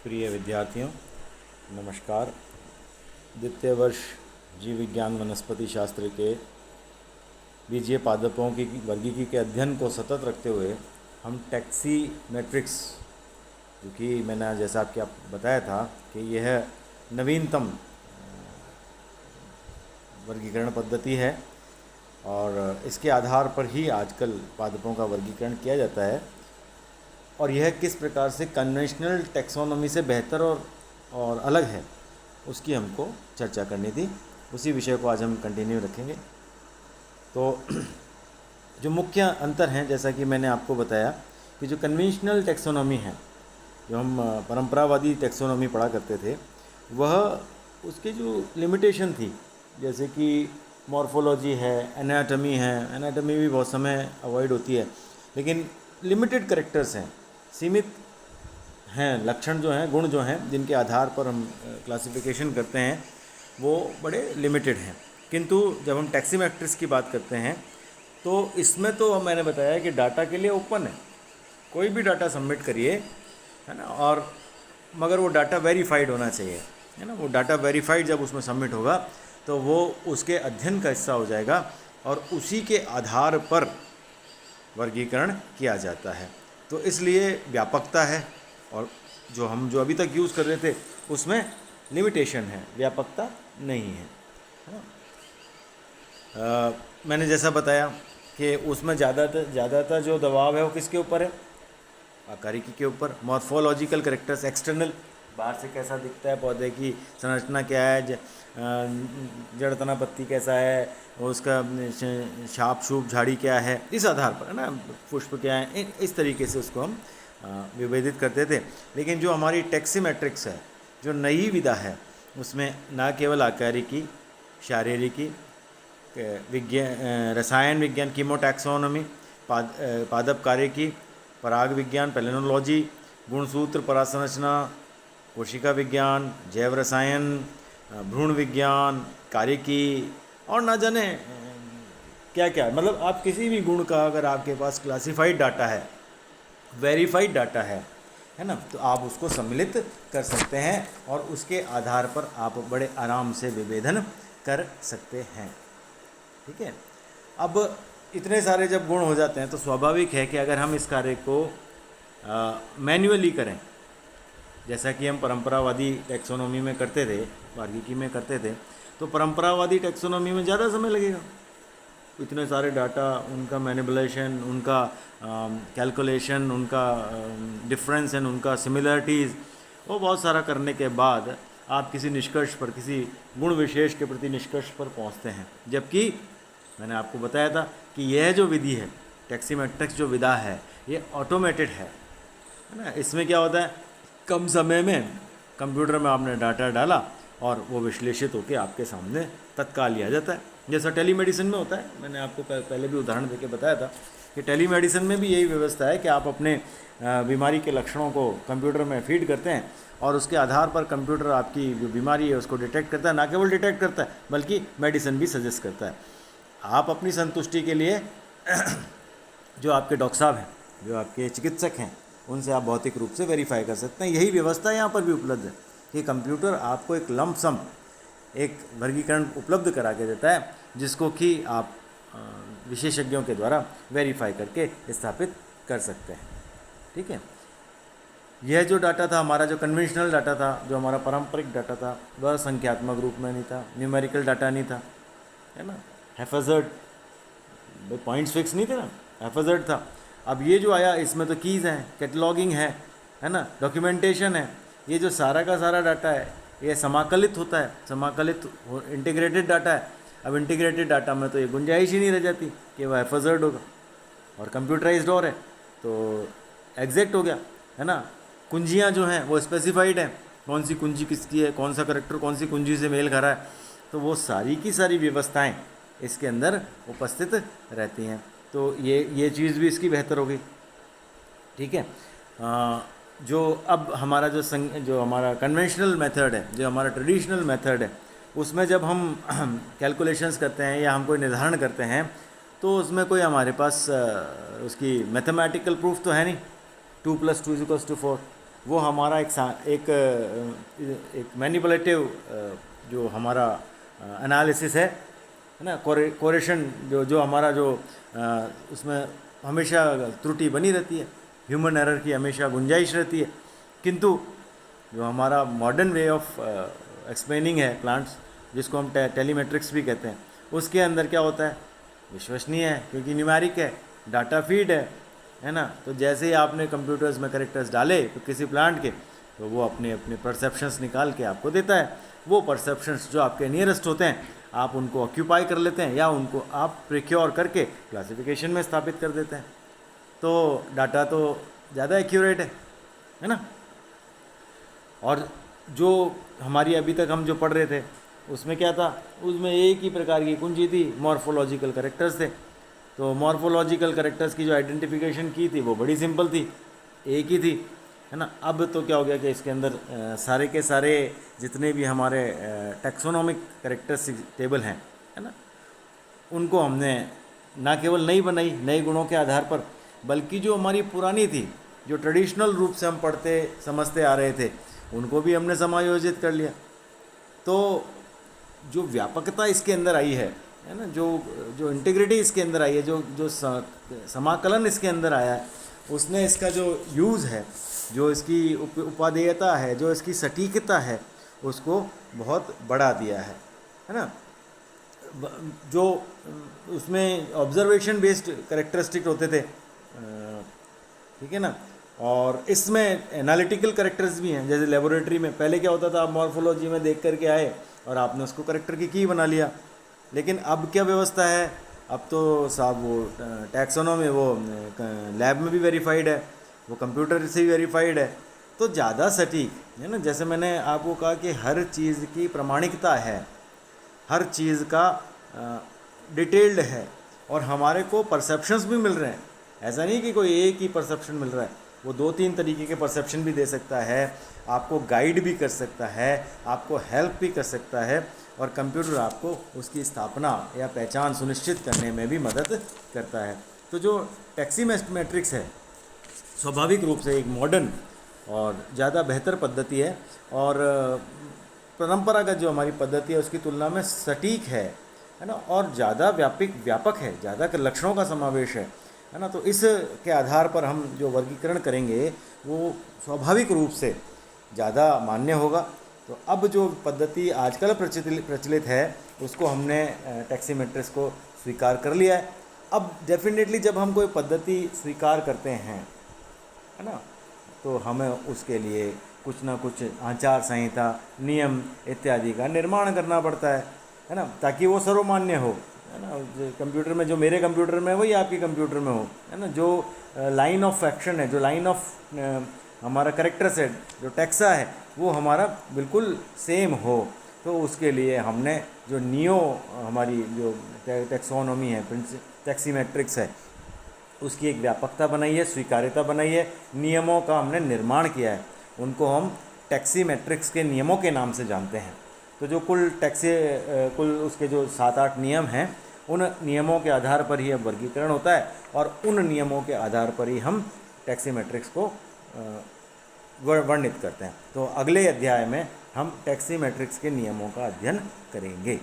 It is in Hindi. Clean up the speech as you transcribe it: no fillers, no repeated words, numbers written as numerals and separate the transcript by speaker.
Speaker 1: प्रिय विद्यार्थियों, नमस्कार। द्वितीय वर्ष जीव विज्ञान वनस्पति शास्त्र के बीजीय पादपों की वर्गीकी के अध्ययन को सतत रखते हुए हम टैक्सी मैट्रिक्स, जो कि मैंने जैसा आपको बताया था कि यह नवीनतम वर्गीकरण पद्धति है और इसके आधार पर ही आजकल पादपों का वर्गीकरण किया जाता है और यह किस प्रकार से कन्वेंशनल टैक्सोनॉमी से बेहतर और अलग है, उसकी हमको चर्चा करनी थी। उसी विषय को आज हम कंटिन्यू रखेंगे। तो जो मुख्य अंतर हैं, जैसा कि मैंने आपको बताया कि जो कन्वेंशनल टैक्सोनॉमी है, जो हम परंपरावादी टैक्सोनॉमी पढ़ा करते थे, वह उसके जो लिमिटेशन थी, जैसे कि मॉर्फोलॉजी है, एनाटॉमी है। एनाटॉमी भी बहुत समय अवॉइड होती है, लेकिन लिमिटेड करेक्टर्स हैं, सीमित हैं लक्षण जो हैं, गुण जो हैं, जिनके आधार पर हम क्लासिफिकेशन करते हैं, वो बड़े लिमिटेड हैं। किंतु जब हम टैक्सी मैट्रिक्स की बात करते हैं तो इसमें तो मैंने बताया कि डाटा के लिए ओपन है, कोई भी डाटा सबमिट करिए, है ना, और मगर वो डाटा वेरीफाइड होना चाहिए, है ना। वो डाटा वेरीफाइड जब उसमें सबमिट होगा तो वो उसके अध्ययन का हिस्सा हो जाएगा और उसी के आधार पर वर्गीकरण किया जाता है। तो इसलिए व्यापकता है, और जो अभी तक यूज़ कर रहे थे उसमें लिमिटेशन है, व्यापकता नहीं है। मैंने जैसा बताया कि उसमें ज़्यादातर जो दबाव है वो किसके ऊपर है? आकारिकी के ऊपर। मॉर्फोलॉजिकल करेक्टर्स, एक्सटर्नल, बाहर से कैसा दिखता है, पौधे की संरचना क्या है, जड़ तना पत्ती कैसा है, उसका छाप छूप झाड़ी क्या है, इस आधार पर, है ना, पुष्प क्या है, इस तरीके से उसको हम विभेदित करते थे। लेकिन जो हमारी टैक्सी मैट्रिक्स है, जो नई विधा है, उसमें न केवल आकारिकी, शारीरिकी, विज्ञान, रसायन विज्ञान, कीमोटैक्सोनॉमी, पादप कार्यकी, पराग विज्ञान, पेलेनोलॉजी, गुणसूत्र, परासंरचना, कोशिका विज्ञान, जैव रसायन, भ्रूण विज्ञान, कार्यकी, और ना जाने क्या क्या। मतलब आप किसी भी गुण का अगर आपके पास क्लासिफाइड डाटा है, वेरीफाइड डाटा है ना, तो आप उसको सम्मिलित कर सकते हैं और उसके आधार पर आप बड़े आराम से विभेदन कर सकते हैं। ठीक है। अब इतने सारे जब गुण हो जाते हैं तो स्वाभाविक है कि अगर हम इस कार्य को मैन्युअली करें, जैसा कि हम परंपरावादी टैक्सोनॉमी में करते थे, वर्गीकी में करते थे, तो परंपरावादी टैक्सोनॉमी में ज़्यादा समय लगेगा। इतने सारे डाटा, उनका मैनिपुलेशन, उनका कैलकुलेशन, उनका डिफरेंस एंड उनका सिमिलरिटीज़, वो बहुत सारा करने के बाद आप किसी निष्कर्ष पर, किसी गुण विशेष के प्रति निष्कर्ष पर पहुंचते हैं। जबकि मैंने आपको बताया था कि यह जो विधि है, टैक्सी मैट्रिक्स जो विधा है, ये ऑटोमेटेड है ना। इसमें क्या होता है, कम समय में कंप्यूटर में आपने डाटा डाला और वो विश्लेषित होकर आपके सामने तत्काल आ जाता है, जैसा टेलीमेडिसिन में होता है। मैंने आपको पहले भी उदाहरण देके बताया था कि टेलीमेडिसिन में भी यही व्यवस्था है कि आप अपने बीमारी के लक्षणों को कंप्यूटर में फीड करते हैं और उसके आधार पर कंप्यूटर आपकी जो बीमारी है उसको डिटेक्ट करता है। ना केवल डिटेक्ट करता है बल्कि मेडिसिन भी सजेस्ट करता है। आप अपनी संतुष्टि के लिए जो आपके डॉक्टर साहब हैं, जो आपके चिकित्सक हैं, उनसे आप भौतिक रूप से वेरीफाई कर सकते हैं। यही व्यवस्था यहाँ पर भी उपलब्ध है कि कंप्यूटर आपको एक लंप सम, एक वर्गीकरण उपलब्ध करा के देता है, जिसको कि आप विशेषज्ञों के द्वारा वेरीफाई करके स्थापित कर सकते हैं। ठीक है। यह जो डाटा था हमारा, जो कन्वेंशनल डाटा था, जो हमारा पारंपरिक डाटा था, वह संख्यात्मक रूप में नहीं था, न्यूमेरिकल डाटा नहीं था, है ना, हैफेजर्ड, पॉइंट्स फिक्स नहीं थे ना, हैफेजर्ड था। अब ये जो आया, इसमें तो कीज़ हैं, कैटलॉगिंग है ना, डॉक्यूमेंटेशन है। ये जो सारा का सारा डाटा है, ये समाकलित होता है, समाकलित इंटीग्रेटेड डाटा है। अब इंटीग्रेटेड डाटा में तो ये गुंजाइश ही नहीं रह जाती कि वह हैफेजर्ड होगा, और कंप्यूटराइज्ड और है तो एग्जैक्ट हो गया, है ना। कुंजियाँ जो हैं वो स्पेसिफाइड हैं, कौन सी कुंजी किसकी है, कौन सा करेक्टर कौन सी कुंजी से मेल खा रहा है, तो वो सारी की सारी व्यवस्थाएं इसके अंदर उपस्थित रहती हैं। तो ये चीज़ भी इसकी बेहतर होगी। ठीक है। जो अब हमारा जो हमारा कन्वेंशनल मेथड है, जो हमारा ट्रेडिशनल मेथड है, उसमें जब हम कैलकुलेशंस करते हैं या हम कोई निर्धारण करते हैं, तो उसमें कोई हमारे पास उसकी मैथमेटिकल प्रूफ तो है नहीं, 2 + 2 = 4, वो हमारा एक मैनिपुलेटिव जो हमारा एनालिसिस है ना, कोरेशन जो जो हमारा जो उसमें हमेशा त्रुटि बनी रहती है, ह्यूमन एरर की हमेशा गुंजाइश रहती है। किंतु जो हमारा मॉडर्न वे ऑफ एक्सप्लेनिंग है प्लांट्स, जिसको हम टेलीमेट्रिक्स भी कहते हैं, उसके अंदर क्या होता है, विश्वसनीय है क्योंकि न्यूमेरिक है, डाटा फीड है ना। तो जैसे ही आपने कंप्यूटर्स में करेक्टर्स डाले तो किसी प्लांट के, तो वो अपने अपने परसेप्शंस निकाल के आपको देता है। वो परसेप्शंस जो आपके नियरेस्ट होते हैं, आप उनको ऑक्यूपाई कर लेते हैं या उनको आप प्रिक्योर करके क्लासिफिकेशन में स्थापित कर देते हैं। तो डाटा तो ज़्यादा एक्यूरेट है ना। और जो हमारी अभी तक हम जो पढ़ रहे थे उसमें क्या था, उसमें एक ही प्रकार की कुंजी थी, मॉर्फोलॉजिकल करेक्टर्स थे। तो मॉर्फोलॉजिकल करेक्टर्स की जो आइडेंटिफिकेशन की थी वो बड़ी सिंपल थी, एक ही थी, है ना। अब तो क्या हो गया कि इसके अंदर सारे के सारे जितने भी हमारे टैक्सोनॉमिक करेक्टर्स टेबल हैं, है ना, उनको हमने ना केवल नई बनाई नए गुणों के आधार पर, बल्कि जो हमारी पुरानी थी, जो ट्रेडिशनल रूप से हम पढ़ते समझते आ रहे थे, उनको भी हमने समायोजित कर लिया। तो जो व्यापकता इसके अंदर आई है ना, जो जो इंटीग्रिटी इसके अंदर आई है, जो जो समाकलन इसके अंदर आया है, उसने इसका जो यूज़ है, जो इसकी उपादेयता है, जो इसकी सटीकता है, उसको बहुत बढ़ा दिया है ना। जो उसमें ऑब्जर्वेशन बेस्ड करेक्टरिस्टिक होते थे, ठीक है ना, और इसमें एनालिटिकल करेक्टर्स भी हैं। जैसे लेबोरेटरी में पहले क्या होता था, आप मॉर्फोलॉजी में देख करके आए और आपने उसको करेक्टर की की बना लिया। लेकिन अब क्या व्यवस्था है, अब तो साहब वो टैक्सोनॉमी वो लैब में भी वेरीफाइड है, वो कंप्यूटर से भी वेरीफाइड है, तो ज़्यादा सटीक है ना। जैसे मैंने आपको कहा कि हर चीज़ की प्रामाणिकता है, हर चीज़ का डिटेल्ड है, और हमारे को परसेप्शंस भी मिल रहे हैं। ऐसा नहीं कि कोई एक ही परसेप्शन मिल रहा है, वो 2-3 तरीके के परसेप्शन भी दे सकता है, आपको गाइड भी कर सकता है, आपको हेल्प भी कर सकता है, और कंप्यूटर आपको उसकी स्थापना या पहचान सुनिश्चित करने में भी मदद करता है। तो जो टैक्सीमेट्रिक्स है, स्वाभाविक रूप से एक मॉडर्न और ज़्यादा बेहतर पद्धति है, और परंपरागत जो हमारी पद्धति है उसकी तुलना में सटीक है ना, और ज़्यादा व्यापक है, ज़्यादा लक्षणों का समावेश है ना। तो इस के आधार पर हम जो वर्गीकरण करेंगे वो स्वाभाविक रूप से ज़्यादा मान्य होगा। तो अब जो पद्धति आजकल प्रचलित है, उसको हमने टैक्सीमेट्रिक्स को स्वीकार कर लिया है। अब डेफिनेटली जब हम कोई पद्धति स्वीकार करते हैं, है ना, तो हमें उसके लिए कुछ ना कुछ आचार संहिता, नियम इत्यादि का निर्माण करना पड़ता है ना, ताकि वो सर्वमान्य हो, है ना। कंप्यूटर में जो मेरे कंप्यूटर में है वही आपके कंप्यूटर में हो, है ना। जो लाइन ऑफ एक्शन है, जो लाइन ऑफ हमारा करेक्टर्स है, जो टैक्सा है, वो हमारा बिल्कुल सेम हो। तो उसके लिए हमने जो हमारी जो टैक्सोनॉमी है, टैक्सीमेट्रिक्स है, उसकी एक व्यापकता बनाई है, स्वीकार्यता बनाई है, नियमों का हमने निर्माण किया है, उनको हम टैक्सीमेट्रिक्स के नियमों के नाम से जानते हैं। तो जो कुल उसके जो 7-8 नियम हैं, उन नियमों के आधार पर ही अब वर्गीकरण होता है, और उन नियमों के आधार पर ही हम टैक्सीमेट्रिक्स को वर्णित करते हैं। तो अगले अध्याय में हम टैक्सीमेट्रिक्स के नियमों का अध्ययन करेंगे।